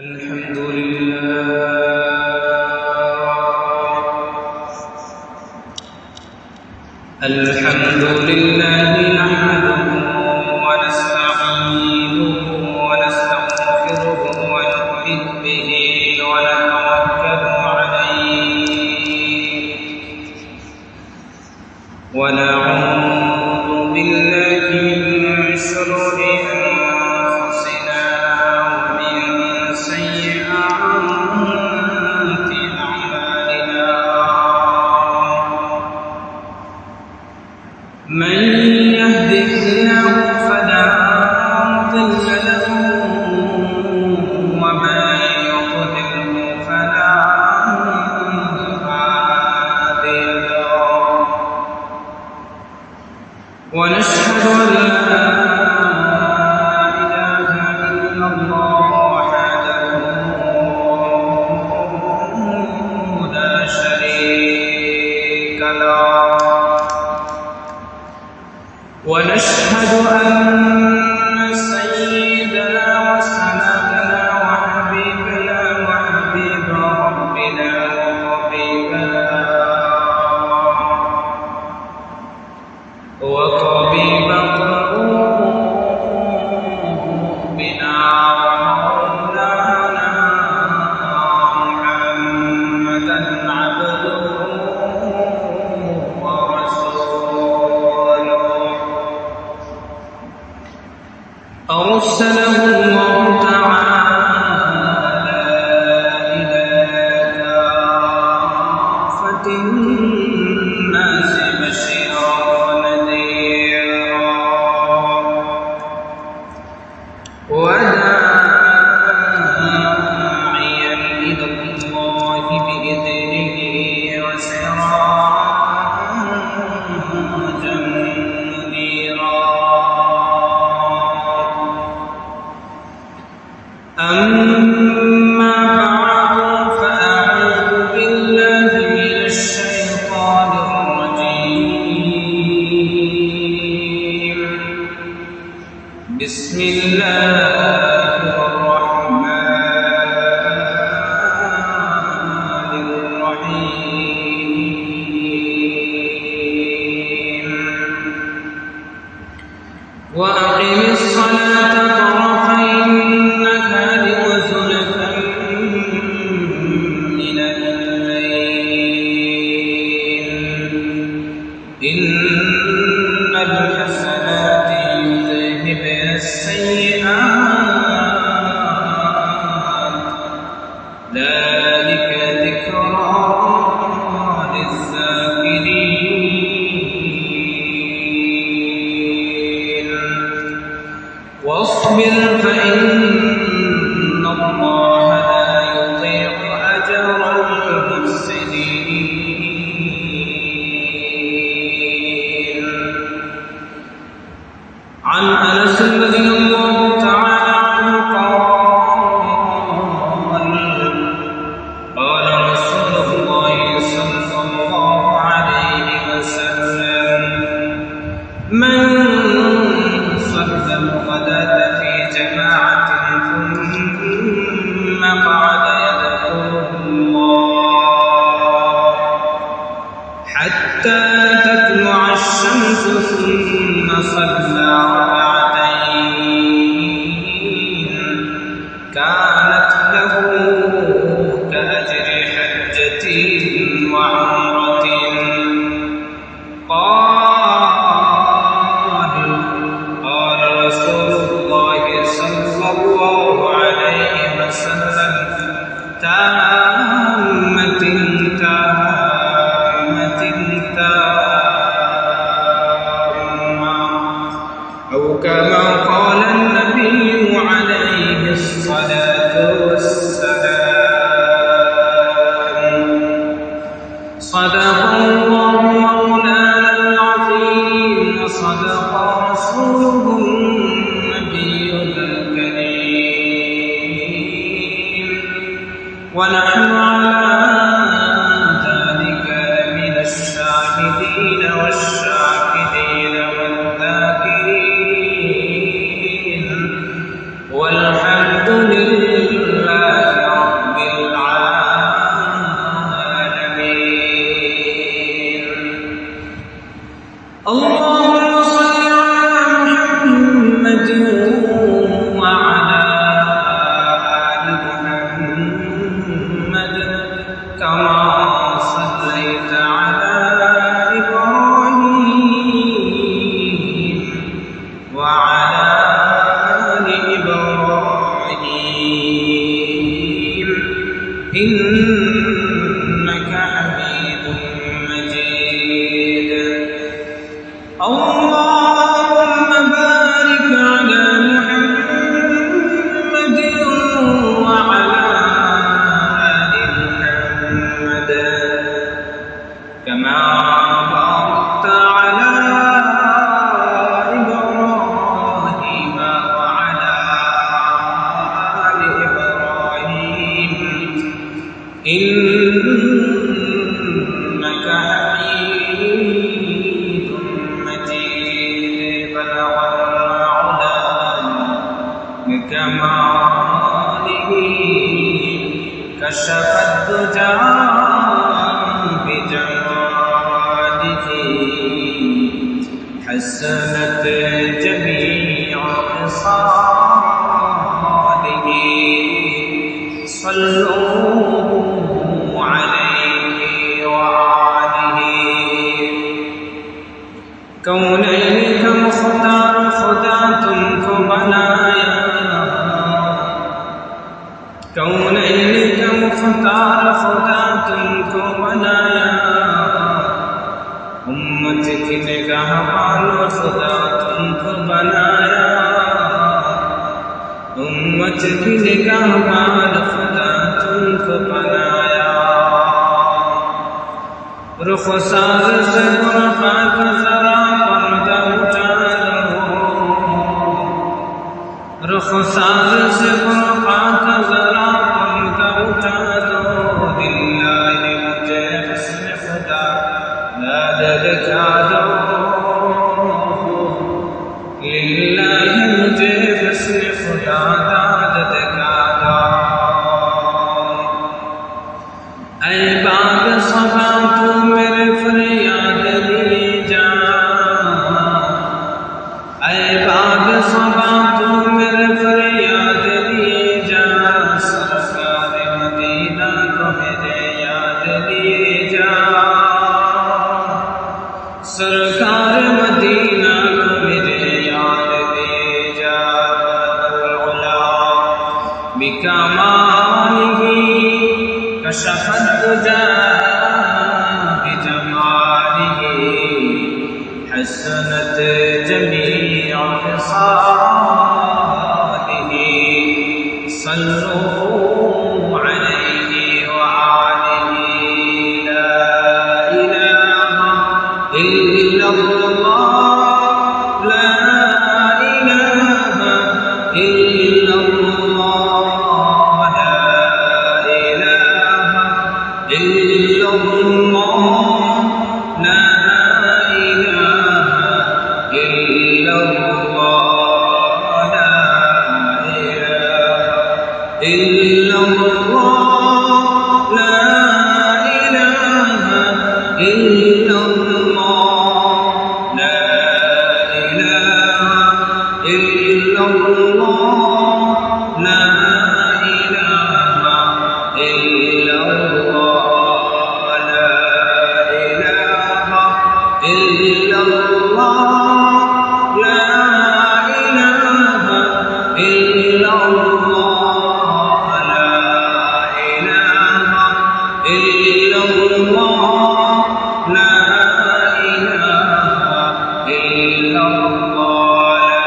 الحمد لله نحمده ونستعينه ونستغفره ونؤمن به ونتوكل عليه ونعوذ بالله من شرور أنفسنا ومن سيئات أعمالنا من يهده الله فلا مضل له ومن يضلل فلا هادي له ونشهد أن لا إله إلا الله وحده لا شريك له ونشهد أن سيدنا وسندنا وحبيبنا وحبيب ربنا وطبيب قلوبنا ومولانا محمدا عبده ورسوله أرسله الله تعالى إلى كافة الناس بشيرا ونذيرا وداعيا إلى الله بإذنه وسراجا منيرا أما بعد فأعوذ بالله من الشيطان الرجيم بسم الله الرحمن الرحيم وأقم الصلاة طرفي النهار وزلفا من الليل إن الحسنات يذهبن السيئات ذلك ذكرى للذاكرين واصبر فإن الله لا يضيع أجر المحسنين عن أنس رضي الله تعالى عنه قال رسول الله صلى الله عليه وسلم من صلى الغداة في جماعة ثم قعد يذكر الله حتى تطلع الشمس ثم صلى ركعتين كانت له كأجر حجة وعمرة قال رسول الله صلى الله عليه وسلم تامة أو كما قال النبي عليه الصلاة والسلام صدق الله مولانا العظيم وصدق رسوله النبي الكريم ونحن على ذلك لمن الشاهدين والشاكرين والذاكرين والحمد لله إنك حميد مجيد اللهم بارك على محمد وعلى آل محمد كما باركت على إبراهيم وعلى آل إبراهيم إنك حميد مجيد بلغ العلا بكماله كشف الدجى بجماله حسنت جميع خصاله صلوا عليه وآله كونيك مختار خداة كبنايا كونيك مختار خداة كبنايا أمتك نگہبان خداة كبنايا أمتك نگہبان خداة كبنايا رخسار سے برقع کا ذرا پردہ اٹھا لو رخسار سے برقع کا ذرا پردہ اٹھا لو للہ مجھے حسن خدا یاد دکھا دو للہ مجھے حسن خدا یاد دکھا دو اے باغ صبا تو میرے فریاد لیے جا اے باغ صبا تو میرے فریاد لیے جا سرکار مدینہ کو میرے یاد لیے جا سرکار مدینہ کو میرے یاد لیے جا العلا بکمالہ كشف الدجى بجماله حسنت جميع خصاله صلوا عليه وآله لا إله إلا الله لا إله إلا الله إلا الله لا إله إلا الله لا إله إلا الله لا إله إلا الله لا إله إلا الله لا إله إلا الله إلا الله لا إله إلا الله لا إله إلا الله لا إله إلا الله لا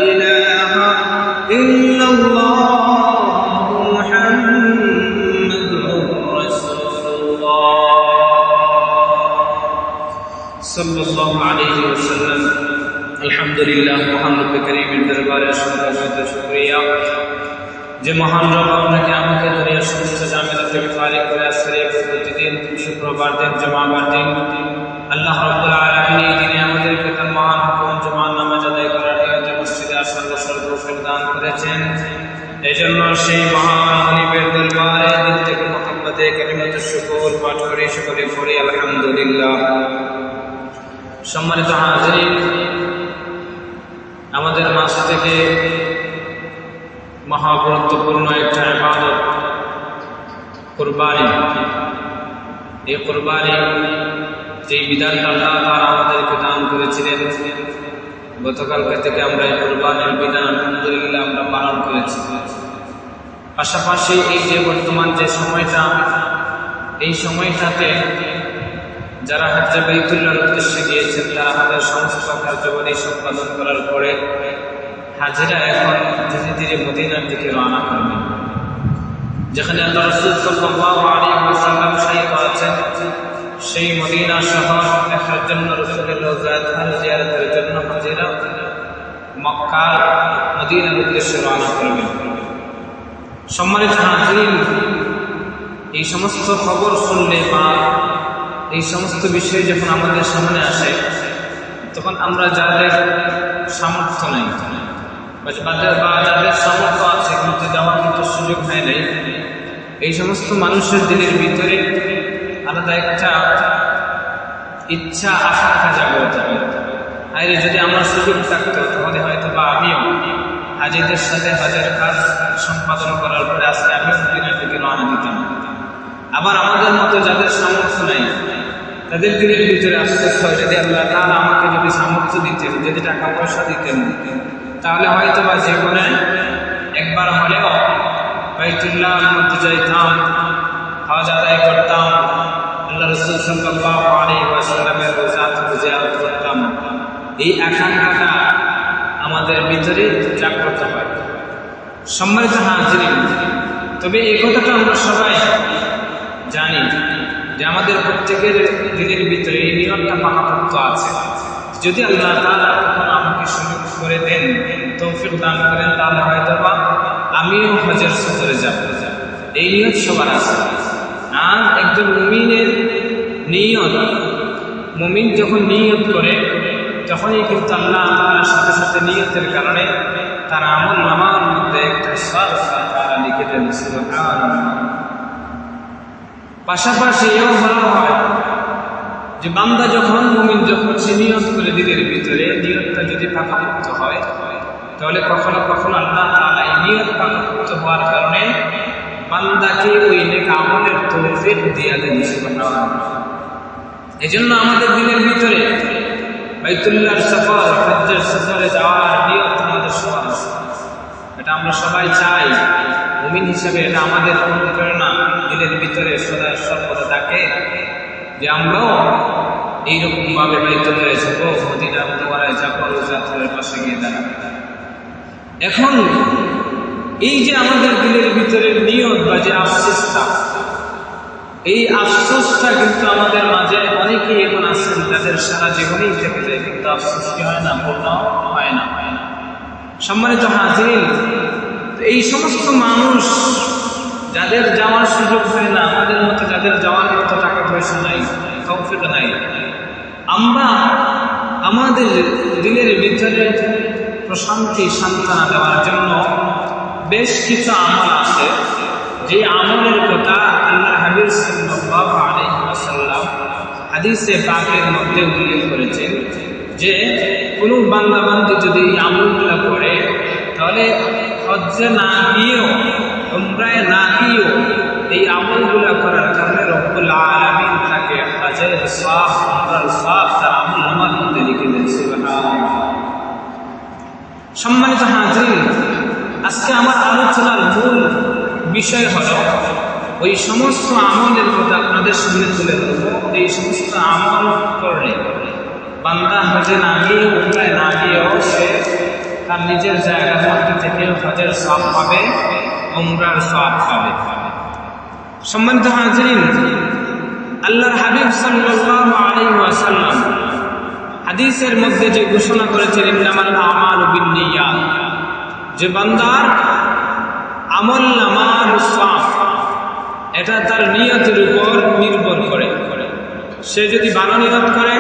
إله إلا الله محمد رسول الله صلى الله عليه وسلم الحمد لله মহান রব করিমের দরবারে শুকরিয়া যে মহান রব আপনাকে আমাকে দুনিয়ার সমস্ত ঝামেলা থেকে ফারিগ করে আজকের এই প্রতিদিন শুক্রবার দিন জুমাবার দিন আল্লাহ রাব্বুল আলামিন এই দিনে আমাদেরকে তার মহান হুকুম জুমার নামাজ আদায় করার নিয়তে মসজিদে আসার সর্বসুখ দান করেছেন এজন্য সেই মহান মনিবের দরবারে দিল থেকে মুহাম্মদে কালিমাতুশ শুকর পাঠ করে সকলে পড়ি আলহামদুলিল্লাহ। সম্মানিত হাজিরিন, আমাদের মাঝ থেকে মহা গুরুত্বপূর্ণ একটা ইবাদত কুরবানি। এই কুরবানি যে বিধানটা আল্লাহ তাআলা আমাদেরকে দান করেছিলেন, গতকালকে থেকে আমরা এই কুরবানির বিধান আলহামদুলিল্লাহ আমরা পালন করেছি। পাশাপাশি এই যে বর্তমান যে সময়টা, এই সময়টাতে যারা হজ্জে বাইতুল্লাহর উদ্দেশ্যে গিয়েছেন তারা হাজের সমস্ত কার্যবলী সম্পাদন করার পরে হাজিরা এখন ধীরে ধীরে মদিনার দিকে রওনা করবেন, যেখানে আল্লাহ রাসূল সাল্লাল্লাহু আলাইহি ওয়াসাল্লাম শায়িত আছেন। সেই মদিনা শহর দেখার জন্য রাসূলের রওজা জিয়ারতের জন্য হাজিরা মক্কা মদিনার উদ্দেশ্যে রওনা করবেন। সম্মানিত হাজিরিন, এই সমস্ত খবর শুনলে বা এই সমস্ত বিষয় যখন আমাদের সামনে আসে, তখন আমরা যাদের সামর্থ্য নেই বা যাদের সামর্থ্য আছে কিন্তু যাওয়ার মতো সুযোগ হয় নাই, এই সমস্ত মানুষের দিনের ভিতরে আলাদা একটা ইচ্ছা আকাঙ্ক্ষা জাগ্রত হবে। আর যদি আমার সুযোগ থাকতো তাহলে হয়তো বা আমিও হাজিদের সাথে হজের কাজ সম্পাদন করার পরে আজকে আমিও দিনের দিকে রওনা দিতাম। আবার আমাদের মতো যাদের সামর্থ্য নাই তাদের দিনের ভিতরে আফসোস হয়, যদি আল্লাহ তাআলা আমাকে যদি সামর্থ্য দিতেন, যদি টাকা পয়সা দিতেন, তাহলে হয়তো বা জীবনে একবার হলেও বাইতুল্লাহর মধ্যে যাইতাম, হজ আদায় করতাম, আল্লাহ রাসূল সাল্লাল্লাহু আলাইহি ওয়াসাল্লামের রওজা জিয়ারত করতাম। এই আকাঙ্ক্ষাটা আমাদের ভিতরে জাগ্রত হয়। সম্মানিত হাজিরিন, তবে এই কথাটা আমরা সবাই জানি যে আমাদের প্রত্যেকের দিনের ভিতরে এই নিয়মটা পাকাপোক্ত আছে। যদি আল্লাহ তাআলা কখনো আমাকে সুযোগ করে দেন, তৌফিক দান করেন, তাহলে হয়তো বা আমিও হজের সফরে যাব, এই নিয়ত সবার আছে। আর একজন মুমিনের নিয়ত, মুমিন যখন নিয়ত করে তখনই কিন্তু আল্লাহ তাআলার সাথে সাথে নিয়তের কারণে তার আমল নামার মধ্যে একটা তারা লিখে দেন। সুবহানাল্লাহ। পাশাপাশি এও বলা হয় যে বান্দা যখন, মুমিন যখন সে নিয়ত করে দিনের ভিতরে, নিয়তটা যদি পাকাপোক্ত হয় তাহলে কখনো কখনো আল্লাহ তাআলা এই নিয়ত পাকাপোক্ত হওয়ার কারণে বান্দাকে ওই নেক আমলের তৌফিক দিয়ে দেন। সুবহানাল্লাহ। এজন্য আমাদের দিনের ভিতরে বাইতুল্লাহর সফর, হজ্জের সফরে যাওয়ার নিয়ত আমাদের সবার আছে। এটা আমরা সবাই চাই, মুমিন হিসেবে এটা আমাদের অনুপ্রেরণা দিনের ভিতরে সদা সর্বদা থাকে যে আমরাও এইরকম ভাবে বাইতুল্লাহে যাব, মদিনা মুনাওয়ারায় যাব, রওজাতুলের পাশে গিয়ে দাঁড়াবো। এখন এই যে আমাদের দিনের ভিতরে নিয়ত বা যে আফসোসটা, এই আফসোসটা কিন্তু আমাদের মাঝে অনেকেই এমন আছেন যাদের সারা জীবনেই থেকে যায়, কিন্তু আফসোস কি হয় না, পূর্ণ হয় না। সম্মানিত হাজিরিন, এই সমস্ত মানুষ যাদের যাওয়ার সুযোগ হয় না, আমাদের মতো যাদের যাওয়ার মতো টাকা পয়সা নাই, তৌফিক নাই, আমরা আমাদের দিনের ভিতরে প্রশান্তি সান্ত্বনা দেওয়ার জন্য বেশ কিছু আমল আছে, যে আমলের কথা আল্লাহর হাবিব সাল্লাল্লাহু আলাইহি ওয়াসাল্লাম হাদিসে পাকের মধ্যে উল্লেখ করেছেন যে কোনো বান্দা বান্দী যদি এই আমলগুলো করে তাহলে হজ্জে না গিয়েও, উমরায় না গিয়েও এই আমলগুলো করার কারণে রব্বুল আলামিন তাকে হজ্জের সওয়াব, উমরার সওয়াব তার আমল নামার মধ্যে লিখে দেন। সুবহানাল্লাহ। সম্মানিত হাজিরিন, আজকে আমার আলোচনার মূল বিষয় হলো ওই সমস্ত আমলের কথা আপনাদের সামনে তুলে ধরবো। এই সমস্ত আমল করলে বান্দা হজে না গিয়ে, উমরায় না গিয়েও সে তার নিজের জায়গার মধ্যে থেকে হজের সওয়াব পাবে, উমরার সওয়াব পাবে। সম্মানিত হাজিরিন, আল্লাহর হাবিব সাল্লাল্লাহু আলাইহি ওয়াসাল্লাম হাদিসের মধ্যে যে ঘোষণা করেছেন ইন্নামাল আমালু বিন্নিয়াত, যে বান্দার আমল নামার সওয়াব এটা তার নিয়তের উপর নির্ভর করে। সে যদি ভালো নিয়ত করে,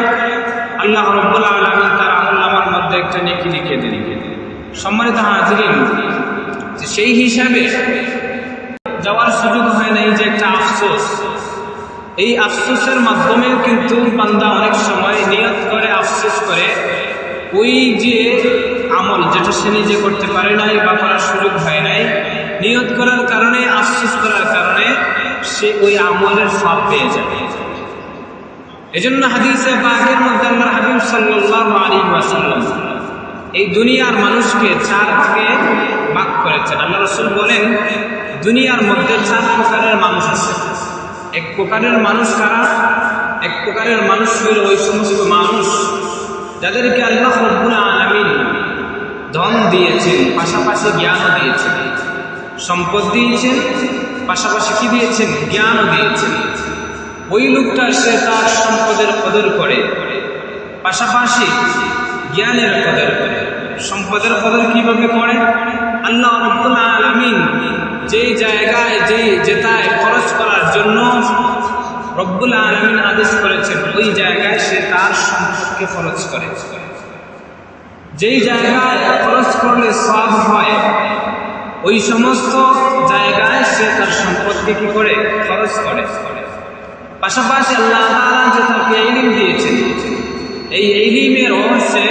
আল্লাহ রাব্বুল আলামিন তার আমল নামার মধ্যে একটা নেকি লিখে দেন। সম্মানিত হাজিরিন, সেই হিসাবে যাওয়ার সুযোগ হয় না, এই যে একটা আফসোস, এই আফসোসের মাধ্যমেও কিন্তু বান্দা অনেক সময় নিয়ত করে, আফসোস করে ওই যে আমল যেটা সে নিজে করতে পারে নাই বা করার সুযোগ হয় নাই, নিয়ত করার কারণে, আফসোস করার কারণে সে ওই আমলের সওয়াব পেয়ে যাবে। এজন্য হাদিসে পাকের মধ্যে আল্লাহর হাবিব সাল্লাল্লাহু আলাইহি ওয়াসাল্লাম এই দুনিয়ার মানুষকে 4 ভাগে ভাগ করেছেন। আল্লাহ রাসূল বলেন দুনিয়ার মধ্যে 4 প্রকারের মানুষ আছে। এক প্রকারের মানুষ কারা? এক প্রকারের মানুষ হইল ওই সমস্ত মানুষ যাদেরকে আল্লাহ রাব্বুল আলামিন ধন দিয়েছেন, পাশাপাশি জ্ঞানও দিয়েছেন। সম্পদ দিয়েছেন, পাশাপাশি কি দিয়েছেন? জ্ঞানও দিয়েছেন। ওই লোকটা সে তার সম্পদের কদর করে, পাশাপাশি জ্ঞানের কদর করে। সম্পদের কদর কিভাবে করে? আল্লাহ রাব্বুল আলামিন যেই জায়গায় যেটায় খরচ করার জন্য রব্বুল আলামিন আদেশ করেছেন, ওই জায়গায় সে তার সম্পদকে খরচ করে। যেই জায়গায় খরচ করলে সওয়াব হয়, ওই সমস্ত জায়গায় সে তার সম্পদকে কি করে? খরচ করে। পাশাপাশি আল্লাহ তাআলা যে তাকে ইলম দিয়েছেন, এই ইলমের সে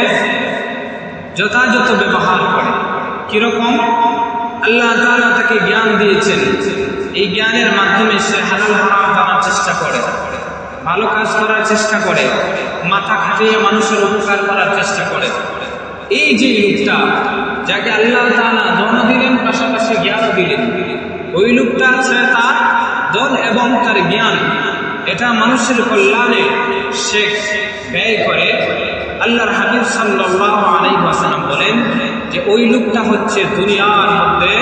যথাযথ ব্যবহার করে। কিরকম? আল্লাহ তাআলা তাকে জ্ঞান দিয়েছেন, এই জ্ঞানের মাধ্যমে সে হালাল হারাম জানার চেষ্টা করে, ভালো কাজ করার চেষ্টা করে, মাথা খাটিয়ে মানুষের উপকার করার চেষ্টা করে। এই যে লোকটা যাকে আল্লাহ তাআলা ধন দিলেন, পাশাপাশি জ্ঞান দিলেন, ওই লোকটা আছে তার ধন এবং তার জ্ঞান এটা মানুষের কল্যাণে সে ব্যয় করে। আল্লাহর হাবিব সাল্লাল্লাহু আলাইহি ওয়াসাল্লাম বলেন যে ওই লোকটা হচ্ছে দুনিয়ার মধ্যে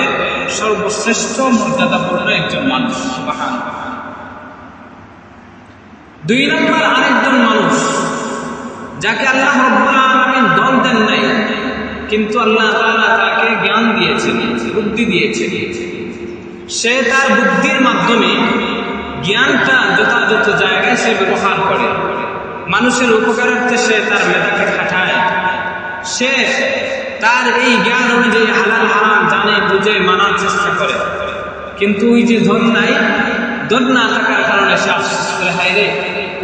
সর্বশ্রেষ্ঠ মর্যাদাপূর্ণ একজন মানুষ। সুবহানাল্লাহ। 2 নম্বর আরেকজন মানুষ যাকে আল্লাহ রাব্বুল আলামিন ধন দেন নাই, কিন্তু আল্লাহ তাআলা তাকে জ্ঞান দিয়েছেন, বুদ্ধি দিয়েছেন। সে তার বুদ্ধির মাধ্যমে জ্ঞানটা যথাযথ জায়গায় সে ব্যবহার করে, মানুষের উপকারার্থে সে তার মেধাকে খাটায়। সে তার এই জ্ঞান অনুযায়ী হালাল হারাম জানে বুঝে মানার চেষ্টা করে। কিন্তু ওই যে ধন নাই, ধন না থাকার কারণে সে আফসোস করে, হায় রে,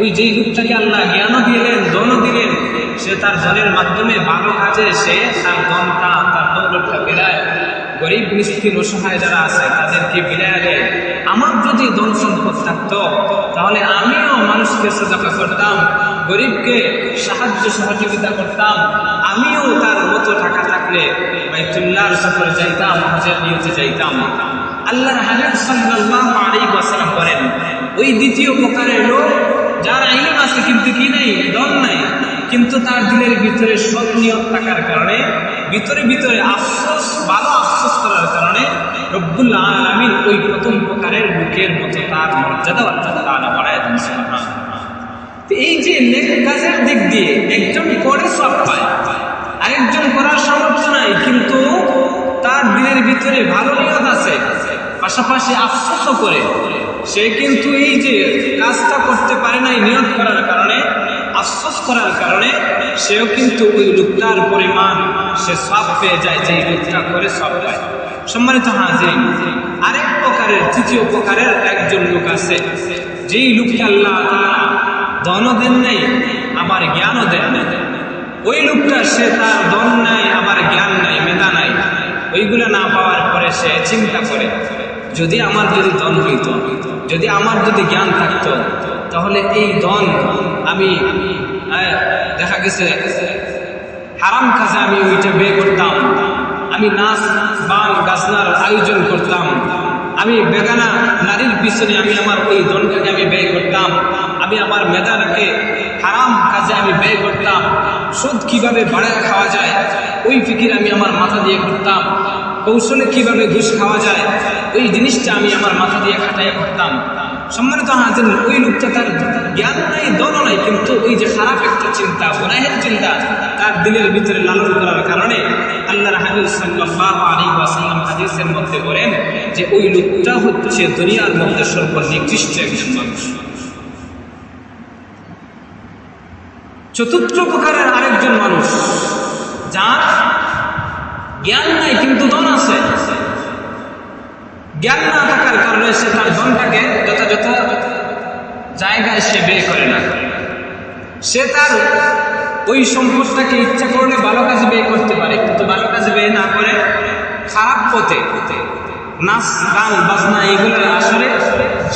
ওই যেই লোকটাকে আল্লাহ জ্ঞানও দিলেন, ধনও দিলেন, সে তার ধনের মাধ্যমে ভালো কাজে সে তার ধনটা, তার দৌলতটা বিলায় গরিব মিসকিন অসহায় যারা আছে তাদেরকে বিলায় দেয়। আমার যদি ধন সম্পদ থাকতো তাহলে আমিও মানুষকে সাদাকা করতাম, গরিবকে সাহায্য সহযোগিতা করতাম, আমিও তার মতো টাকা থাকলে বাইতুল্লাহর সফরে যাইতাম, হজের নিয়তে যাইতাম। আল্লাহর হাবিব সাল্লাল্লাহু আলাইহি ওয়াসাল্লাম বলেন, ওই দ্বিতীয় প্রকারের লোক যার ইলম আছে কিন্তু কি নাই? ধন নাই, কিন্তু তার দিলের ভিতরে সৎ নিয়ত থাকার কারণে, ভিতরে ভিতরে আফসোস, ভালো আফসোস করার কারণে রব্বুল আলামিন ওই প্রথম প্রকারের লোকের মতো তার মর্যাদা আল্লাহ বাড়ায় দেন। সুবহানাল্লাহ। এই যে নেক কাজের দিক দিয়ে একজন করে সব পায়, আরেকজন করার সামর্থ্য নাই, কিন্তু তার দিলের ভিতরে ভালো নিয়ত আছে, পাশাপাশি আফসোসও করে। সে কিন্তু এই যে কাজটা করতে পারে নাই নিয়ত করার কারণে, আফসোস করার কারণে, সেও কিন্তু ওই লোকটার পরিমাণ সে সওয়াব পেয়ে যায়, যে লোকটা করে সওয়াব পায়। সম্মানিত হাজিরিন, আরেক প্রকারের, তৃতীয় প্রকারের একজন লোক আছে, যেই লোককে আল্লাহ তাআলা ধনও দেন নাই, আবার জ্ঞানও দেন নাই। ওই লোকটা সে তার ধন নাই, আবার জ্ঞান নাই, মেধা নাই, ওইগুলো না পাওয়ার পরে সে চিন্তা করে, যদি আমার যদি ধন হইত, যদি আমার যদি জ্ঞান থাকতো, তাহলে এই ধন আমি দেখা গেছে হারাম কাজে আমি ওইটা ব্যয় করতাম, আমি নাচ গান গাছনার আয়োজন করতাম, আমি বেগানা নারীর পিছনে আমি আমার ওই ধনটাকে আমি ব্যয় করতাম, আমি আমার মেধাটাকে হারাম কাজে আমি ব্যয় করতাম, সুদ কিভাবে বাড়ায় খাওয়া যায় ওই ফিকির আমি আমার মাথা দিয়ে করতাম, কৌশলে কিভাবে ঘুষ খাওয়া যায় ওই জিনিসটা আমি আমার মাথা দিয়ে খাটাইয়া করতাম। সম্মানিত হাজির, ওই লোকটা তার জ্ঞান নাই, ধন নাই, কিন্তু ওই যে খারাপ একটা চিন্তা, গুনাহের চিন্তা তার দিলের ভিতরে লালন করার কারণে আল্লাহর হাবিব সাল্লাল্লাহু আলাইহি ওয়াসাল্লাম হাদিসের মধ্যে বলেন যে ওই লোকটা হচ্ছে দুনিয়ার মধ্যে সর্বনিকৃষ্ট একজন মানুষ। চতুর্থ প্রকারের আরেকজন মানুষ, যার জ্ঞান নাই কিন্তু ধন আছে। জ্ঞান না থাকার কারণে সে তার ধনটাকে যথাযথ জায়গায় সে ব্যয় করে না। সে তার ওই সম্পদটাকে ইচ্ছা করলে ভালো কাজে ব্যয় করতে পারে, কিন্তু ভালো কাজে ব্যয় না করে খারাপ পথে, নাচ গান বাজনা এগুলোর আসলে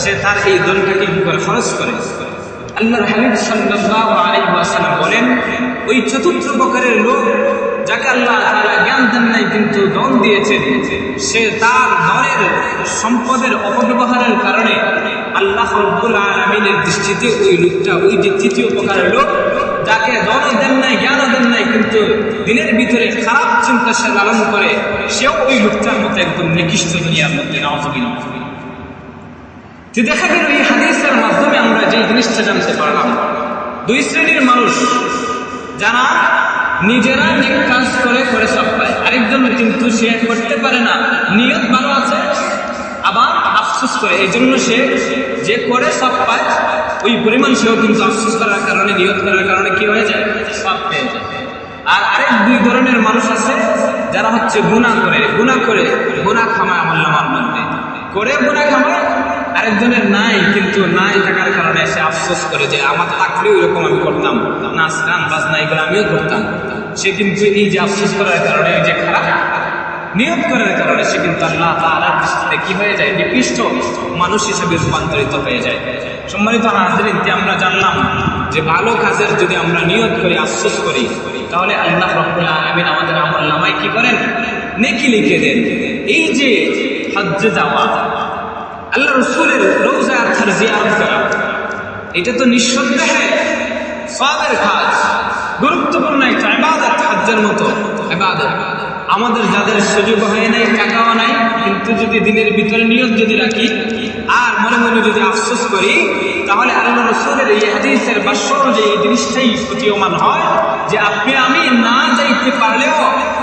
সে তার এই ধনটাকে কি করে? খরচ করে। আল্লাহর হাবিব সাল্লাল্লাহু আলাইহি ওয়াসাল্লাম বলেন, ওই চতুর্থ প্রকারের লোক যাকে আল্লাহ তাআলা জ্ঞান দেন নাই কিন্তু ধন দিয়েছেন, সে তার ধনের সম্পদের অপব্যবহারের কারণে আল্লাহ রাব্বুল আলামিনের দৃষ্টিতে ওই লোকটা, ওই যে তৃতীয় প্রকারের লোক, যাকে ধনও দেন নাই জ্ঞানও দেন নাই কিন্তু দিনের ভিতরে খারাপ চিন্তা সে লালন করে, সেও ওই লোকটার মতো একদম নিকৃষ্ট দুনিয়ার মধ্যে। নাউযুবিল্লাহ। যে দেখা গেল এই হাদিসের মাধ্যমে আমরা যে জিনিসটা জানতে পারলাম, দুই শ্রেণীর মানুষ, যারা নিজেরা নেক কাজ করে করে সব পায়, আরেকজন কিন্তু সে করতে পারে না, নিয়ত ভালো আছে আবার আফসোস করে, এই জন্য সে যে করে সব পায় ওই পরিমাণ সেও কিন্তু আফসোস করার কারণে, নিয়ত করার কারণে কি হয়ে যায়, সব পেয়ে যায়। আর আরেক দুই ধরনের মানুষ আছে যারা হচ্ছে গুনাহ করে গুনাহ খামায় আমলনামার মধ্যে করে গুনাহ খামায়, আরেকজনের নাই কিন্তু নাই থাকার কারণে সে আফসোস করে যে আমার থাকলেও এরকম আমি করতাম, নাচ গান বাজনা এগুলো আমিও করতাম। সে কিন্তু এই যে আফসোস করার কারণে, এই যে খারাপ নিয়ত করার কারণে সে কিন্তু আল্লাহ তাআলার দৃষ্টিতে কি হয়ে যায়, নিকৃষ্ট মানুষ হিসেবে রূপান্তরিত হয়ে যায়। সম্মানিত হাজরিন, আমরা জানলাম যে ভালো কাজের যদি আমরা নিয়ত করি, আফসোস করি, তাহলে আল্লাহ রাব্বুল আলামিন আমাদের আমলনামায় কি করেন, নেকি লিখে দেন। এই যে হজ্জে যাওয়া, আল্লাহ রাসূলের রওজা আতহার জিয়ারত করা, এটা তো নিঃসন্দেহে সওয়াবের কাজ, গুরুত্বপূর্ণ একটা ইবাদত, হজ্জের মতো ইবাদত। আমাদের যাদের সুযোগ হয় নাই, টাকাও নাই, কিন্তু যদি দিনের ভিতরে নিয়ত যদি রাখি আর মনে মনে যদি আফসোস করি, তাহলে আল্লাহ রাসূলের এই হাদিসের ভাষ্য অনুযায়ী এই জিনিসটাই প্রতীয়মান হয় যে আপনি আমি না যাইতে পারলেও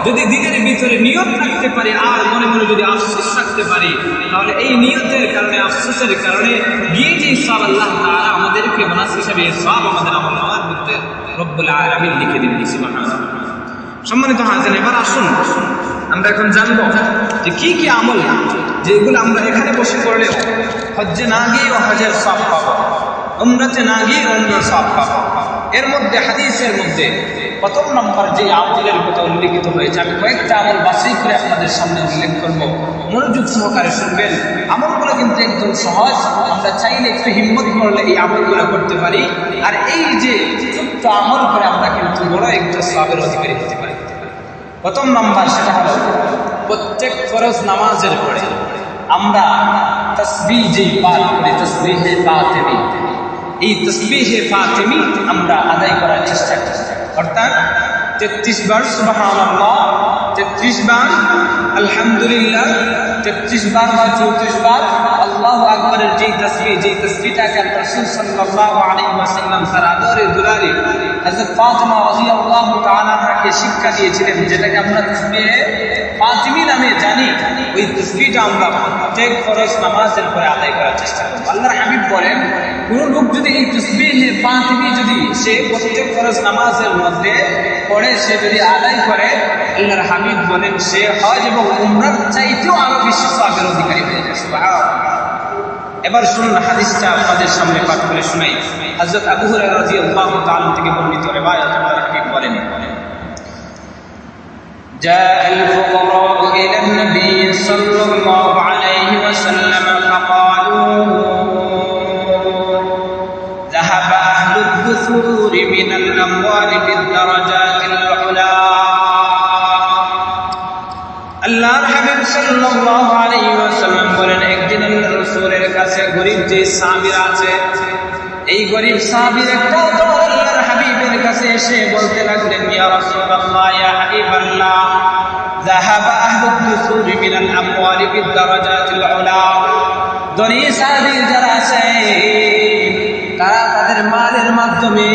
যদি দিনের ভিতরে নিয়ত রাখতে পারি আর মনে মনে যদি আফসোস রাখতে পারি, তাহলে এই নিয়তের কারণে, আফসোসের কারণে গিয়ে যে সওয়াব আল্লাহ তাআলা আমাদেরকে বোনাস হিসেবে সওয়াব আমাদের আমলনামার মধ্যে রব্বুল আলামিন লিখে দিন। সুবহানাল্লাহ। সম্মানিত হাজির, এবার আসুন আমরা এখন জানবো যে কি কি আমল যেগুলো আমরা এখানে বসে করলেও হজ্জে না গিয়েও হজের সওয়াব পাবো, উমরাতে না গিয়ে উমরার সওয়াব পাবো। এর মধ্যে হাদিসের মধ্যে প্রথম নম্বর যে আমলের কথা উল্লেখিত হয়েছে, আমি কয়েকটা আমল বাছাই করে আপনাদের সামনে উল্লেখ করবো, মনোযোগ সহকারে শুনবেন। আমলগুলো কিন্তু একদম সহজ, আমরা চাইলে একটু হিম্মত করলে এই আমলগুলো করতে পারি, আর এই যে ছোট্ট আমল করে আমরা কিন্তু বড় একটা সওয়াবের অধিকারী হতে পারি। প্রথম নাম্বার সেটা হলো প্রত্যেক ফরজ নামাজের পরে আমরা তাসবিহ যে পাঠ করি, তাসবিহে ফাতিমি, এই তাসবিহে ফাতিমি আমরা আদায় করার চেষ্টা করি। অর্থাৎ 33 বার সুবহানাল্লাহ, 33 বার আলহামদুলিল্লাহ, 33 বার বা 34 বার আল্লাহু আকবারের যেই তাসবিহটাকে রাসূল সাল্লাল্লাহু আলাইহি ওয়াসাল্লাম তার আদরে দুলারে হযরত ফাতিমা রাদিয়াল্লাহু তাআলা আনহাকে শিক্ষা দিয়েছিলেন, যেটাকে আমরা তাসবিহে ফাতিমি নামে জানি, ওই তাসবিহটা আমরা প্রত্যেক ফরজ নামাজের পরে আদায় করার চেষ্টা করব। আল্লাহর হাবিব বলেন, কোন লোক যদি এই তাসবিহে ফাতিমি যদি সে প্রত্যেক ফরজ নামাজের মধ্যে পড়ে, সে যদি আদায় করে, আল্লাহর হাবিব বলেন সে হজ এবং উমরার চাইতেও আরো বেশি সওয়াবের অধিকারী হয়ে যায়। সুবহানাল্লাহ। এবার শুনুন হাদিসটা আপনাদের সামনে পাঠ করে শোনাই। হযরত আবু হুরায়রা রাদিয়াল্লাহু তাআলা থেকে বর্ণিত রিওয়ায়াত, আল্লাহর হাবিব বলেন, جاء الفقراء إلى النبي صلى الله عليه وسلم فقالوا ذهب أهل الدثور من الأموال بالدرجات العلى। আল্লাহর হাবিব সাল্লাল্লাহু আলাইহি ওয়াসাল্লাম বলেন, একদিন আল্লাহর রাসূলের কাছে গরীব যে সাহাবীরা আছে, এই গরীব সাহাবীর একটা দল আল্লাহর হাবিবের কাছে এসে বলতে লাগলেন, ইয়া রাসূলুল্লাহ, ইয়া হাবিবাল্লাহ, যাহাবা আহলুদ দুসুর মিনাল আমওয়ালি বিদ-দারাজাতিল উলা। ধনী সাহাবী যারা আছে তারা তাদের মালের মাধ্যমে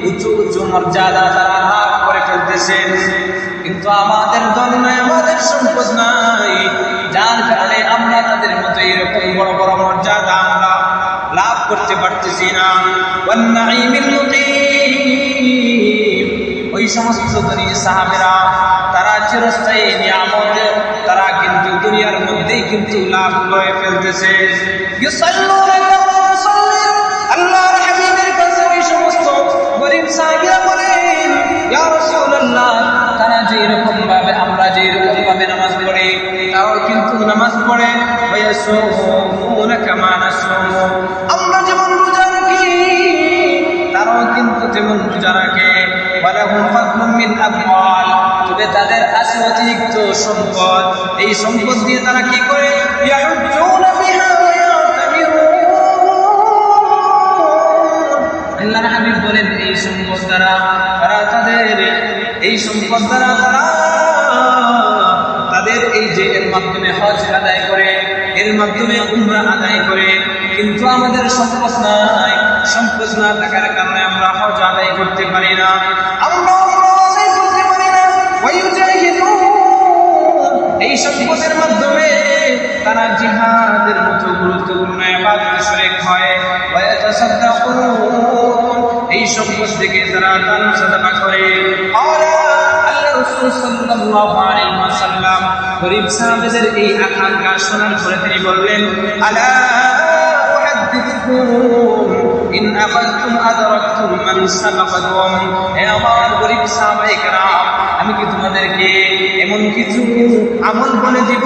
উঁচু উঁচু মর্যাদা তারা লাভ করে ফেলতেছেন, কিন্তু আমাদের ধন নাই, আমাদের সম্পদ নাই, যার কারণে আমরা তাদের মতো এরকম বড় বড় মর্যাদা আমরা লাভ করতে পারতেছি না। ওয়ান-নাঈমিল মুকিম, ওই সমস্ত ধনী সাহাবীরা তারা চিরস্থায়ী নিয়ামত তারা কিন্তু দুনিয়ার মধ্যেই কিন্তু লাভ করে ফেলতেছে। ইউসাল্লুনা কামা ইউসাল্লি, আল্লাহর হাবিবের কাছে ওই সমস্ত গরীব সাহাবীরা বলেন, ইয়া রাসূলুল্লাহ, তারা যে এরকম ভাবে, আমরা যে এরকম ভাবে নামাজ পড়ি, তারাও কিন্তু নামাজ পড়ে, ওয়ায়াসুমুনা কামা নাসুমু, আমরা যেমন রোজা রাখি তারাও কিন্তু তেমন রোজা রাখে। ওয়ালাহুম ফাদলুম মিন আমওয়াল, তবে তাদের আছে অতিরিক্ত সম্পদ। এই সম্পদ দিয়ে তারা কি করে? ইয়াহুজ্জুনা বিহা ওয়া ইয়াতামিরুন। আল্লাহর হাবিব বলেন এই সম্পদ দ্বারা তারা তাদের এই যে এর মাধ্যমে হজ আদায় করে, এর মাধ্যমে উমরা আদায় করে। কিন্তু আমাদের সম্পদ নাই, সম্পদ না থাকার কারণে আমরা হজ আদায় করতে পারি না, আমরা আদায় করতে পারি না। এই সম্পদের মাধ্যমে তারা জিহাদের মতো গুরুত্বপূর্ণ ইবাদতে শরীক হয়। এই সম্পদ থেকে তারা দান সাদাকা করে। আল্লাহ রাসূল সাল্লাল্লাহু আলাইহি ওয়াসাল্লাম গরীব সাহাবাদের এই আকাঙ্ক্ষা শোনার পরে তিনি বললেন, আলা উহাদ্দিথুকুম ইন আখাযতুম আদরাকতুম মান সাবাকাকুম। হে আমার গরীব সাহাবায়ে কেরাম, আমি কি তোমাদেরকে এমন কিছু আমল বলে দিব